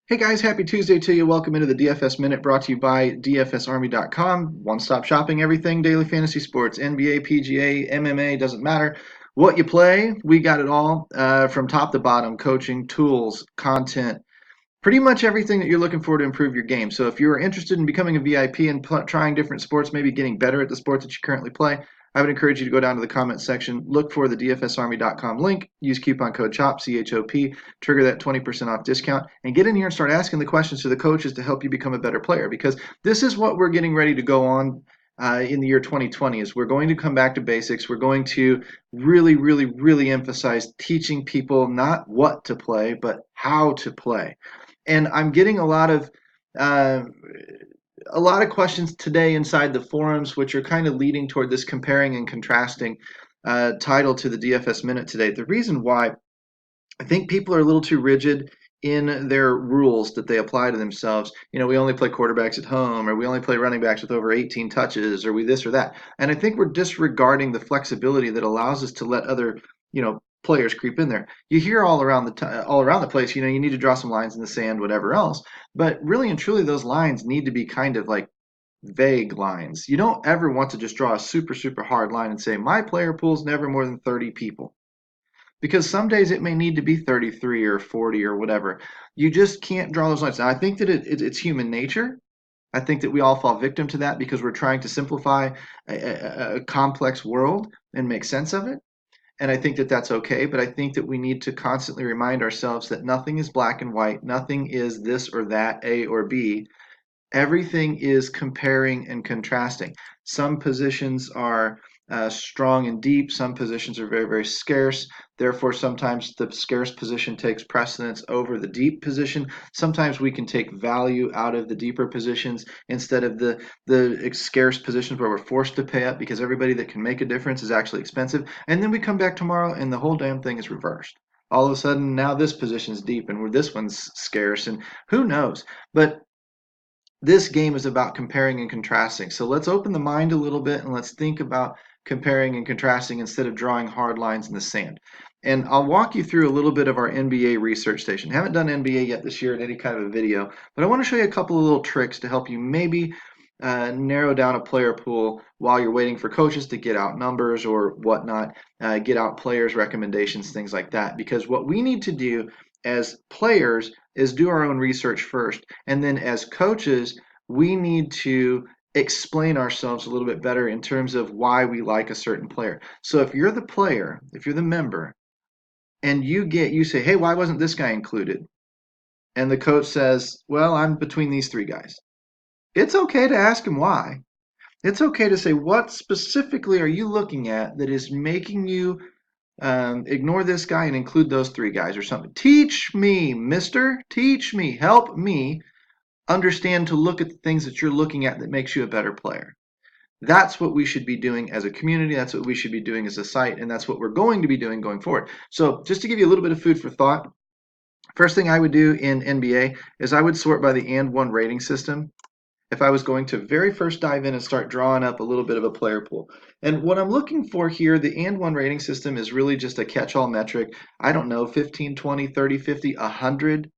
Hey guys, happy Tuesday to you. Welcome into the DFS Minute brought to you by DFSArmy.com. One-stop shopping, everything daily fantasy sports, NBA, PGA, MMA, doesn't matter what you play. We got it all from top to bottom, coaching, tools, content, pretty much everything that you're looking for to improve your game. So if you're interested in becoming a VIP and trying different sports, maybe getting better at the sports that you currently play, I would encourage you to go down to the comment section, look for the DFSArmy.com link, use coupon code CHOP, CHOP, trigger that 20% off discount, and get in here and start asking the questions to the coaches to help you become a better player. Because this is what we're getting ready to go on in the year 2020 is we're going to come back to basics. We're going to really emphasize teaching people not what to play, but how to play. And I'm getting uh, a lot of questions today inside the forums, which are kind of leading toward this comparing and contrasting title to the DFS Minute today. The reason why I think people are a little too rigid in their rules that they apply to themselves. You know, we only play quarterbacks at home, or we only play running backs with over 18 touches, or we this or that. And I think we're disregarding the flexibility that allows us to let other, players creep in there. You hear all around the place, you need to draw some lines in the sand, whatever else. But really and truly, those lines need to be kind of like vague lines. You don't ever want to just draw a super hard line and say my player pool's never more than 30 people, because some days it may need to be 33 or 40 or whatever. You just can't draw those lines. Now, I think that it's human nature. I think that we all fall victim to that because we're trying to simplify a complex world and make sense of it. And I think that that's okay, but I think that we need to constantly remind ourselves that nothing is black and white, nothing is this or that, A or B. Everything is comparing and contrasting. Some positions are strong and deep. Some positions are very scarce. Therefore, sometimes the scarce position takes precedence over the deep position. Sometimes we can take value out of the deeper positions instead of the scarce positions where we're forced to pay up because everybody that can make a difference is actually expensive. And then we come back tomorrow and the whole damn thing is reversed. All of a sudden, now this position's deep and this one's scarce, and who knows? But this game is about comparing and contrasting. So let's open the mind a little bit and let's think about comparing and contrasting instead of drawing hard lines in the sand. And I'll walk you through a little bit of our NBA research station. Haven't done NBA yet this year in any kind of a video, but I want to show you a couple of little tricks to help you maybe narrow down a player pool while you're waiting for coaches to get out numbers or whatnot, get out players' recommendations, things like that. Because what we need to do as players is do our own research first. And then as coaches, we need to explain ourselves a little bit better in terms of why we like a certain player. So if you're the player, if you're the member, and you say, hey, why wasn't this guy included? And the coach says, well, I'm between these three guys. It's okay to ask him why. It's okay to say, what specifically are you looking at that is making you ignore this guy and include those three guys or something? Teach me, mister. Teach me. Help me understand to look at the things that you're looking at that makes you a better player. That's what we should be doing as a community. That's what we should be doing as a site. And that's what we're going to be doing going forward. So just to give you a little bit of food for thought, first thing I would do in NBA is I would sort by the and one rating system if I was going to very first dive in and start drawing up a little bit of a player pool. And what I'm looking for here, the and one rating system is really just a catch-all metric. I don't know, 15, 20, 30, 50, 100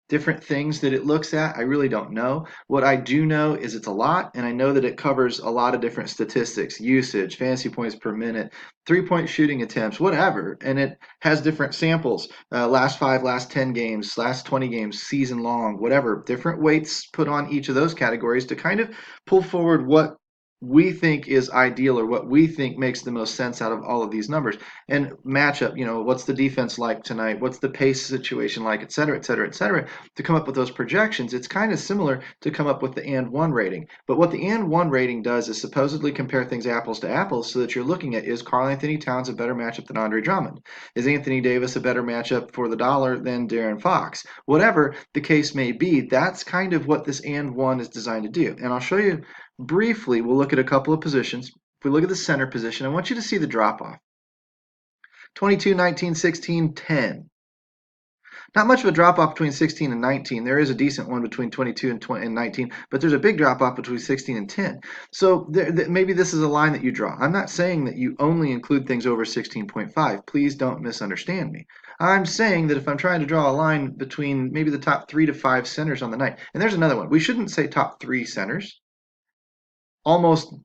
different things that it looks at. I really don't know. What I do know is it's a lot, and I know that it covers a lot of different statistics, usage, fantasy points per minute, three-point shooting attempts, whatever. And it has different samples, last 5, last 10 games, last 20 games, season long, whatever. Different weights put on each of those categories to kind of pull forward what we think is ideal or what we think makes the most sense out of all of these numbers. And matchup, what's the defense like tonight? What's the pace situation like, et cetera, et cetera, et cetera, to come up with those projections. It's kind of similar to come up with the and one rating. But what the and one rating does is supposedly compare things apples to apples so that you're looking at, is Karl Anthony Towns a better matchup than Andre Drummond? Is Anthony Davis a better matchup for the dollar than Darren Fox? Whatever the case may be, that's kind of what this and one is designed to do. And I'll show you briefly. We'll look at a couple of positions. If we look at the center position, I want you to see the drop off. 22, 19, 16, 10. Not much of a drop off between 16 and 19. There is a decent one between 22 and 20 and 19, but there's a big drop off between 16 and 10. So maybe this is a line that you draw. I'm not saying that you only include things over 16.5. Please don't misunderstand me. I'm saying that if I'm trying to draw a line between maybe the top 3 to 5 centers on the night, and there's another one. We shouldn't say top 3 centers. Almost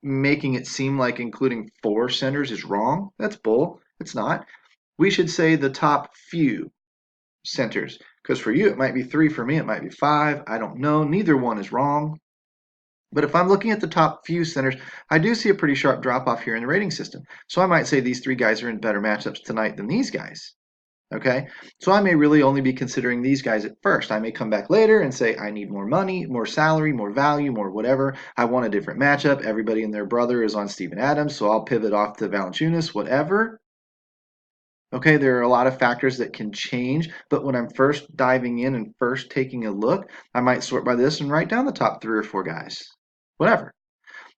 making it seem like including 4 centers is wrong. That's bull. It's not. We should say the top few centers, because for you it might be 3, for me it might be 5. I don't know. Neither one is wrong. But if I'm looking at the top few centers, I do see a pretty sharp drop off here in the rating system. So I might say these 3 guys are in better matchups tonight than these guys. Okay, so I may really only be considering these guys at first. I may come back later and say, I need more money, more salary, more value, more whatever. I want a different matchup. Everybody and their brother is on Steven Adams, so I'll pivot off to Valanciunas, whatever. Okay, there are a lot of factors that can change, but when I'm first diving in and first taking a look, I might sort by this and write down the top 3 or 4 guys. Whatever.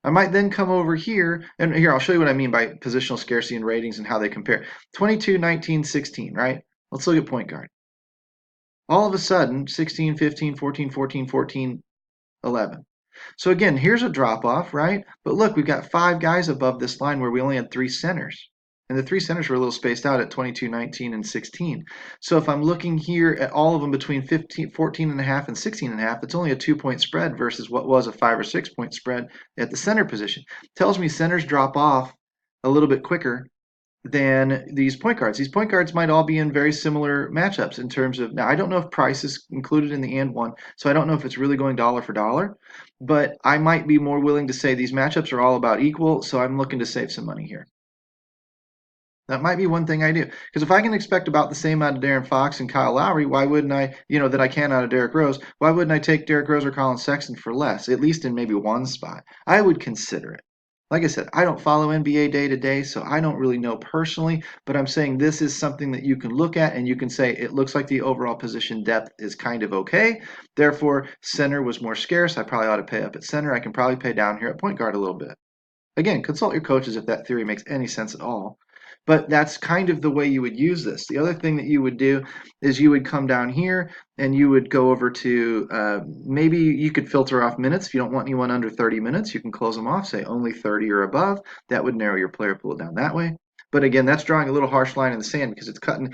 I might then come over here, and here I'll show you what I mean by positional scarcity and ratings and how they compare. 22, 19, 16, right? Let's look at point guard. All of a sudden, 16, 15, 14, 14, 14, 11. So again, here's a drop off, right? But look, we've got 5 guys above this line where we only had 3 centers. And the 3 centers were a little spaced out at 22, 19, and 16. So if I'm looking here at all of them between 15, 14 and a half and 16 and a half, it's only a 2-point spread versus what was a 5 or 6-point spread at the center position. Tells me centers drop off a little bit quicker than these point guards. These point guards might all be in very similar matchups in terms of, now I don't know if price is included in the and one, so I don't know if it's really going dollar for dollar, but I might be more willing to say these matchups are all about equal, so I'm looking to save some money here. That might be one thing I do. Because if I can expect about the same out of Darren Fox and Kyle Lowry, why wouldn't I, that I can out of Derrick Rose, why wouldn't I take Derrick Rose or Colin Sexton for less, at least in maybe one spot? I would consider it. Like I said, I don't follow NBA day to day, so I don't really know personally, but I'm saying this is something that you can look at and you can say it looks like the overall position depth is kind of okay. Therefore, center was more scarce. I probably ought to pay up at center. I can probably pay down here at point guard a little bit. Again, consult your coaches if that theory makes any sense at all. But that's kind of the way you would use this. The other thing that you would do is you would come down here and you would go over to maybe you could filter off minutes. If you don't want anyone under 30 minutes, you can close them off, say only 30 or above. That would narrow your player pool down that way. But again, that's drawing a little harsh line in the sand because it's cutting,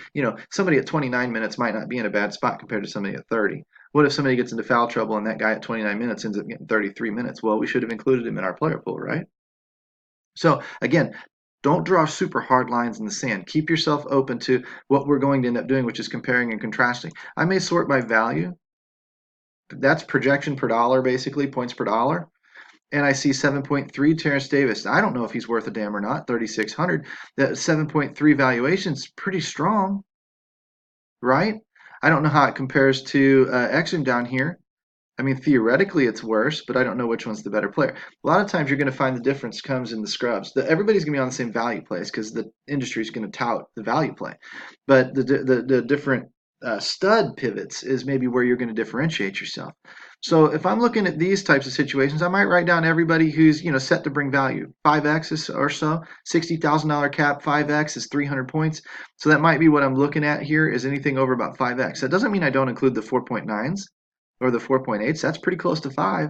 somebody at 29 minutes might not be in a bad spot compared to somebody at 30. What if somebody gets into foul trouble and that guy at 29 minutes ends up getting 33 minutes? Well, we should have included him in our player pool, right? So again, don't draw super hard lines in the sand. Keep yourself open to what we're going to end up doing, which is comparing and contrasting. I may sort by value. That's projection per dollar, basically, points per dollar. And I see 7.3 Terrence Davis. I don't know if he's worth a damn or not, 3,600. That 7.3 valuation is pretty strong, right? I don't know how it compares to Exum down here. I mean, theoretically, it's worse, but I don't know which one's the better player. A lot of times, you're going to find the difference comes in the scrubs. Everybody's going to be on the same value plays because the industry is going to tout the value play. But the different stud pivots is maybe where you're going to differentiate yourself. So if I'm looking at these types of situations, I might write down everybody who's set to bring value. 5x or so, $60,000 cap, 5x is 300 points. So that might be what I'm looking at here is anything over about 5x. That doesn't mean I don't include the 4.9s. Or the 4.8s, that's pretty close to 5.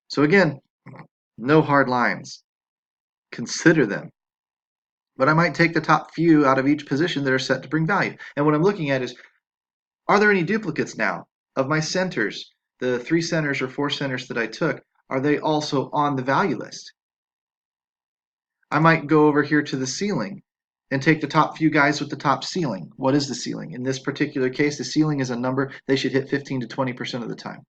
So again, no hard lines. Consider them. But I might take the top few out of each position that are set to bring value. And what I'm looking at is, are there any duplicates now of my centers? The 3 centers or 4 centers that I took, are they also on the value list? I might go over here to the ceiling and take the top few guys with the top ceiling. What is the ceiling? In this particular case, the ceiling is a number they should hit 15 to 20% of the time.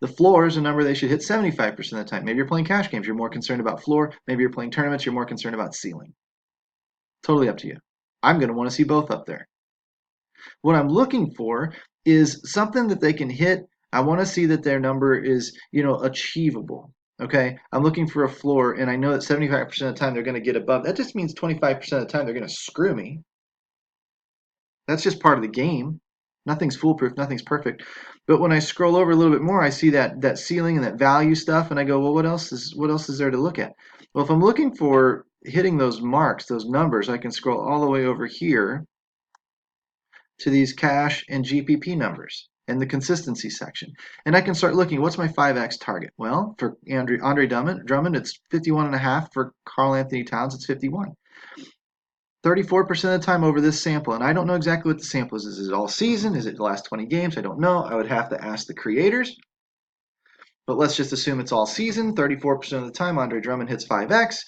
The floor is a number they should hit 75% of the time. Maybe you're playing cash games, you're more concerned about floor. Maybe you're playing tournaments, you're more concerned about ceiling. Totally up to you. I'm going to want to see both up there. What I'm looking for is something that they can hit. I want to see that their number is, achievable. Okay, I'm looking for a floor, and I know that 75% of the time they're going to get above. That just means 25% of the time they're going to screw me. That's just part of the game. Nothing's foolproof, nothing's perfect. But when I scroll over a little bit more, I see that ceiling and that value stuff, and I go, well, what else is there to look at? Well, if I'm looking for hitting those marks, those numbers, I can scroll all the way over here to these cash and GPP numbers in the consistency section. And I can start looking, what's my 5x target? Well, for Andre Drummond, it's 51.5. For Karl Anthony Towns, it's 51. 34% of the time over this sample, and I don't know exactly what the sample is. Is it all season? Is it the last 20 games? I don't know. I would have to ask the creators. But let's just assume it's all season. 34% of the time, Andre Drummond hits 5x.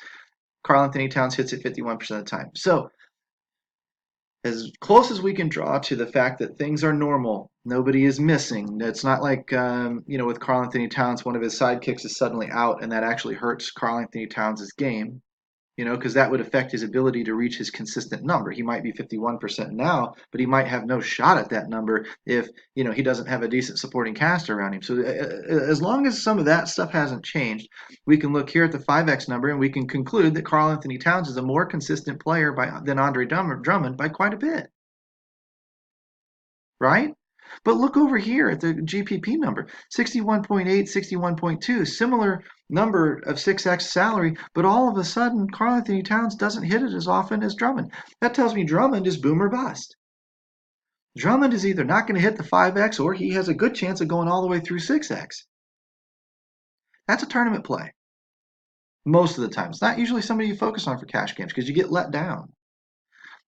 Karl Anthony Towns hits it 51% of the time. So as close as we can draw to the fact that things are normal, nobody is missing. It's not like, with Karl Anthony Towns, one of his sidekicks is suddenly out, and that actually hurts Karl Anthony Towns' game. Because that would affect his ability to reach his consistent number. He might be 51% now, but he might have no shot at that number if, he doesn't have a decent supporting cast around him. So as long as some of that stuff hasn't changed, we can look here at the 5x number and we can conclude that Karl Anthony Towns is a more consistent player than Andre Drummond by quite a bit. Right? But look over here at the GPP number, 61.8, 61.2, similar number of 6x salary, but all of a sudden, Karl Anthony Towns doesn't hit it as often as Drummond. That tells me Drummond is boom or bust. Drummond is either not going to hit the 5x or he has a good chance of going all the way through 6x. That's a tournament play. Most of the time. It's not usually somebody you focus on for cash games because you get let down.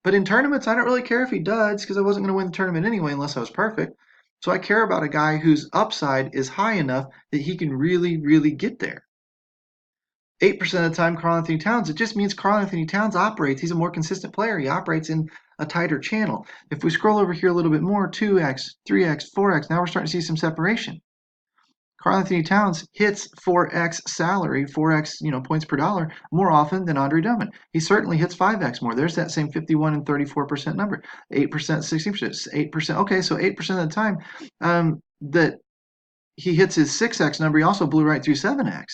But in tournaments, I don't really care if he does because I wasn't going to win the tournament anyway unless I was perfect. So I care about a guy whose upside is high enough that he can really, really get there. 8% of the time, Karl Anthony Towns, it just means Karl Anthony Towns operates. He's a more consistent player. He operates in a tighter channel. If we scroll over here a little bit more, 2x, 3x, 4x, now we're starting to see some separation. Karl Anthony Towns hits 4x salary, 4x points per dollar more often than Andre Drummond. He certainly hits 5x more. There's that same 51 and 34% number. 8%, 16%, 8%. Okay, so 8% of the time that he hits his 6x number, he also blew right through 7x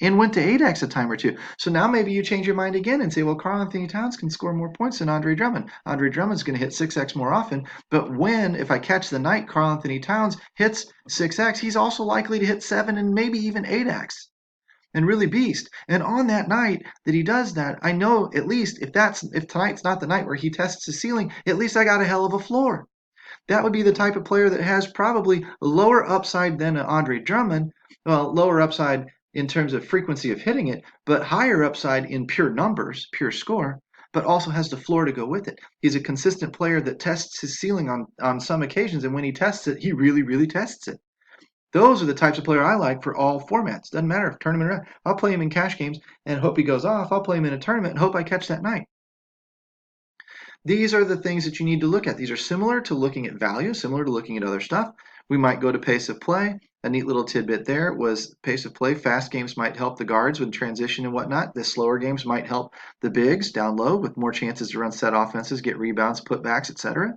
and went to 8x a time or two. So now maybe you change your mind again and say, well, Karl Anthony Towns can score more points than Andre Drummond. Andre Drummond's going to hit 6x more often, but if I catch the night Karl Anthony Towns hits 6x, he's also likely to hit 7 and maybe even 8x and really beast. And on that night that he does that, I know at least if tonight's not the night where he tests his ceiling, at least I got a hell of a floor. That would be the type of player that has probably lower upside than Andre Drummond. Well, lower upside in terms of frequency of hitting it, but higher upside in pure numbers, pure score, but also has the floor to go with it. He's a consistent player that tests his ceiling on some occasions, and when he tests it, he really, really tests it. Those are the types of player I like for all formats. Doesn't matter if tournament or not. I'll play him in cash games and hope he goes off. I'll play him in a tournament and hope I catch that night. These are the things that you need to look at. These are similar to looking at value, similar to looking at other stuff. We might go to pace of play. A neat little tidbit there was pace of play. Fast games might help the guards with transition and whatnot. The slower games might help the bigs down low with more chances to run set offenses, get rebounds, putbacks, etc.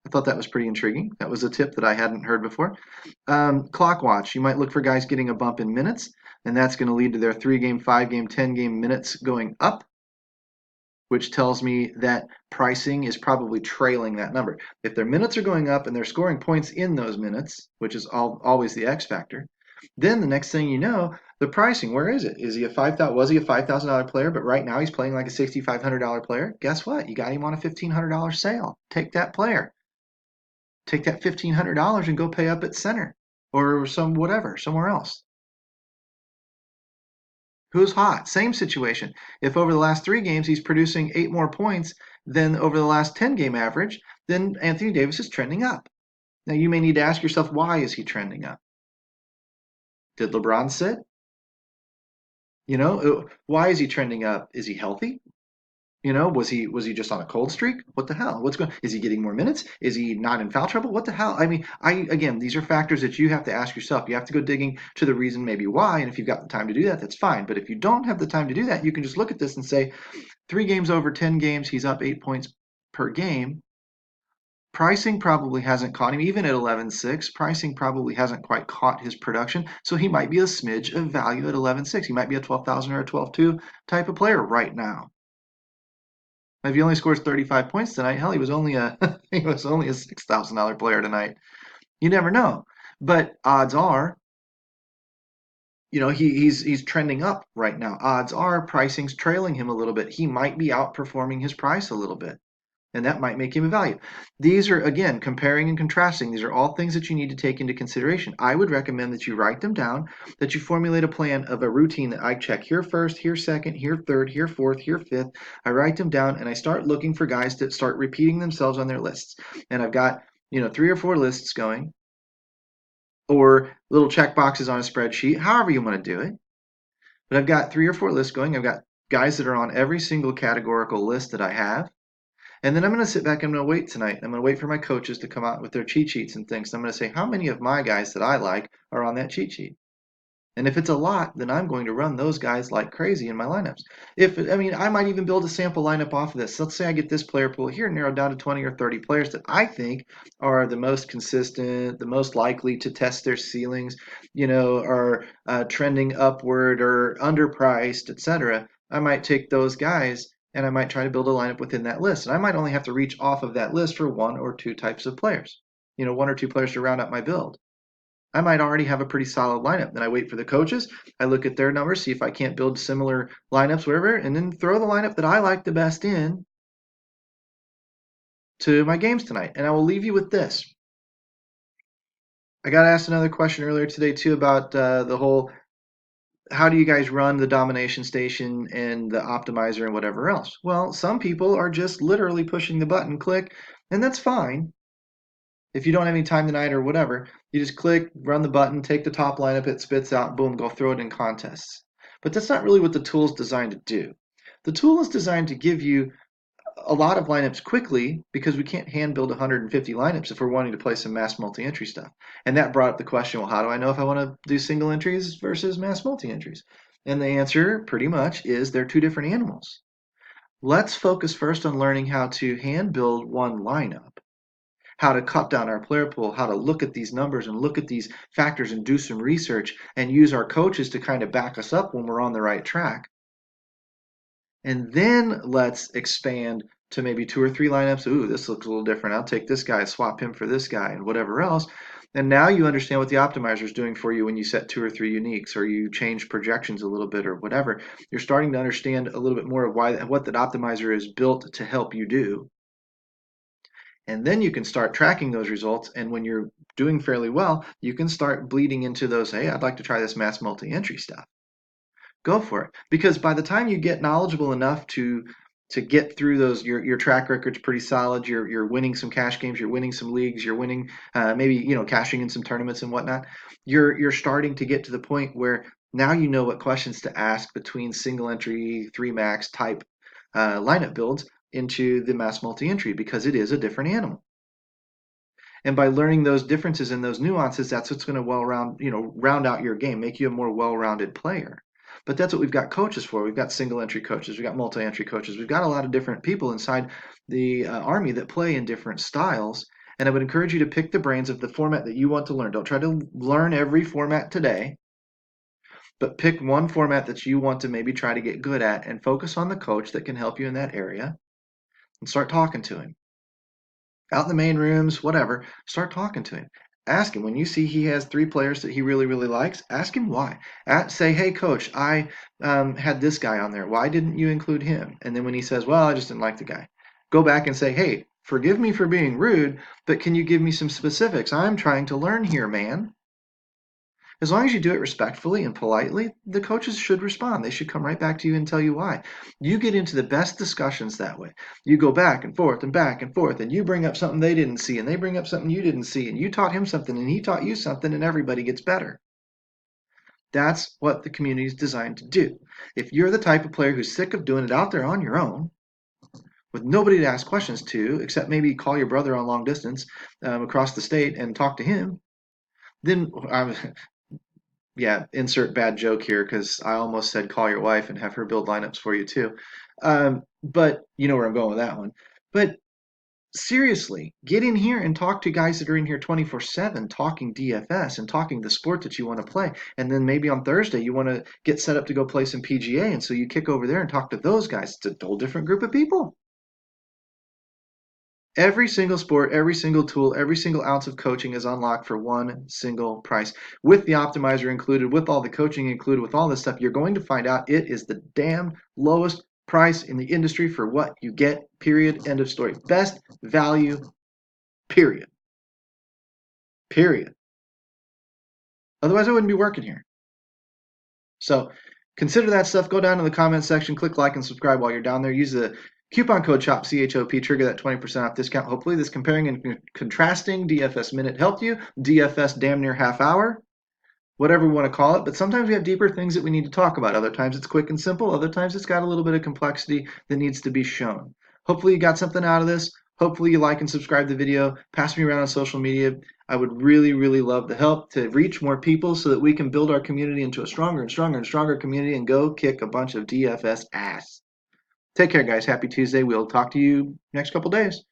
I thought that was pretty intriguing. That was a tip that I hadn't heard before. Clock watch. You might look for guys getting a bump in minutes, and that's going to lead to their 3-game, 5-game, 10-game minutes going up, which tells me that pricing is probably trailing that number. If their minutes are going up and they're scoring points in those minutes, which is always the X factor, then the next thing you know, the pricing, where is it? Was he a $5,000 player, but right now he's playing like a $6,500 player? Guess what? You got him on a $1,500 sale. Take that player. Take that $1,500 and go pay up at center or somewhere else. Who's hot? Same situation. If over the last 3 games he's producing 8 more points than over the last 10-game average, then Anthony Davis is trending up. Now you may need to ask yourself, why is he trending up? Did LeBron sit? Why is he trending up? Is he healthy? Was he just on a cold streak? What the hell? Is he getting more minutes? Is he not in foul trouble? What the hell? I mean, again, these are factors that you have to ask yourself. You have to go digging to the reason maybe why, and if you've got the time to do that, that's fine. But if you don't have the time to do that, you can just look at this and say, 3 games over 10 games, he's up 8 points per game. Pricing probably hasn't caught him, even at 11.6. Pricing probably hasn't quite caught his production, so he might be a smidge of value at 11.6. He might be a 12,000 or a 12.2 type of player right now. If he only scores 35 points tonight, hell, he was only a $6,000 player tonight. You never know, but odds are, he's trending up right now. Odds are pricing's trailing him a little bit. He might be outperforming his price a little bit. And that might make him a value. These are, again, comparing and contrasting. These are all things that you need to take into consideration. I would recommend that you write them down, that you formulate a plan of a routine that I check here first, here second, here third, here fourth, here fifth. I write them down and I start looking for guys that start repeating themselves on their lists. And I've got, 3 or 4 lists going, or little check boxes on a spreadsheet, however you want to do it. But I've got 3 or 4 lists going. I've got guys that are on every single categorical list that I have. And then I'm going to sit back and I'm going to wait tonight. I'm going to wait for my coaches to come out with their cheat sheets and things. I'm going to say, how many of my guys that I like are on that cheat sheet? And if it's a lot, then I'm going to run those guys like crazy in my lineups. I might even build a sample lineup off of this. Let's say I get this player pool here narrowed down to 20 or 30 players that I think are the most consistent, the most likely to test their ceilings, are trending upward or underpriced, etc. I might take those guys and I might try to build a lineup within that list. And I might only have to reach off of that list for 1 or 2 types of players, 1 or 2 players to round up my build. I might already have a pretty solid lineup. Then I wait for the coaches. I look at their numbers, see if I can't build similar lineups, whatever, and then throw the lineup that I like the best in to my games tonight. And I will leave you with this. I got asked another question earlier today, too, about the whole how do you guys run the domination station and the optimizer and whatever else? Well, some people are just literally pushing the button, click, and that's fine. If you don't have any time tonight or whatever, you just click, run the button, take the top lineup, it spits out, boom, go throw it in contests. But that's not really what the tool is designed to do. The tool is designed to give you a lot of lineups quickly because we can't hand build 150 lineups if we're wanting to play some mass multi-entry stuff. And that brought up the question, well, how do I know if I want to do single entries versus mass multi-entries? And the answer pretty much is they're 2 different animals. Let's focus first on learning how to hand build one lineup, how to cut down our player pool, how to look at these numbers and look at these factors and do some research and use our coaches to kind of back us up when we're on the right track. And then let's expand to maybe 2 or 3 lineups. Ooh, this looks a little different. I'll take this guy, swap him for this guy, and whatever else. And now you understand what the optimizer is doing for you when you set 2 or 3 uniques, or you change projections a little bit, or whatever. You're starting to understand a little bit more of what that optimizer is built to help you do. And then you can start tracking those results. And when you're doing fairly well, you can start bleeding into those, hey, I'd like to try this mass multi-entry stuff. Go for it. Because by the time you get knowledgeable enough to get through those, your track record's pretty solid. You're winning some cash games. You're winning some leagues. You're winning maybe cashing in some tournaments and whatnot. You're starting to get to the point where now you know what questions to ask between single entry, 3 max type lineup builds into the mass multi-entry because it is a different animal. And by learning those differences and those nuances, that's what's going to round out your game, make you a more well-rounded player. But that's what we've got coaches for. We've got single entry coaches, we've got multi-entry coaches, we've got a lot of different people inside the Army that play in different styles. And I would encourage you to pick the brains of the format that you want to learn. Don't try to learn every format today, but pick one format that you want to maybe try to get good at and focus on the coach that can help you in that area and start talking to him. Out in the main rooms, whatever, start talking to him. Ask him when you see he has 3 players that he really, really likes, ask him why. Say, hey, coach, I had this guy on there. Why didn't you include him? And then when he says, well, I just didn't like the guy, go back and say, hey, forgive me for being rude, but can you give me some specifics? I'm trying to learn here, man. As long as you do it respectfully and politely, the coaches should respond. They should come right back to you and tell you why. You get into the best discussions that way. You go back and forth, and you bring up something they didn't see, and they bring up something you didn't see, and you taught him something, and he taught you something, and everybody gets better. That's what the community is designed to do. If you're the type of player who's sick of doing it out there on your own, with nobody to ask questions to, except maybe call your brother on long distance across the state and talk to him, then yeah, insert bad joke here because I almost said call your wife and have her build lineups for you too. But you know where I'm going with that one. But seriously, get in here and talk to guys that are in here 24/7 talking DFS and talking the sport that you want to play. And then maybe on Thursday you want to get set up to go play some PGA. And so you kick over there and talk to those guys. It's a whole different group of people. Every single sport, every single tool, every single ounce of coaching is unlocked for one single price. With the optimizer included, with all the coaching included, with all this stuff, you're going to find out it is the damn lowest price in the industry for what you get, period, end of story. Best value, period. Period. Otherwise, I wouldn't be working here. So consider that stuff. Go down to the comment section, click like and subscribe while you're down there. Use the coupon code CHOP, CHOP, trigger that 20% off discount. Hopefully this comparing and contrasting DFS minute helped you. DFS damn near half hour, whatever we want to call it. But sometimes we have deeper things that we need to talk about. Other times it's quick and simple. Other times it's got a little bit of complexity that needs to be shown. Hopefully you got something out of this. Hopefully you like and subscribe the video. Pass me around on social media. I would really, really love the help to reach more people so that we can build our community into a stronger and stronger and stronger community and go kick a bunch of DFS ass. Take care, guys. Happy Tuesday. We'll talk to you next couple days.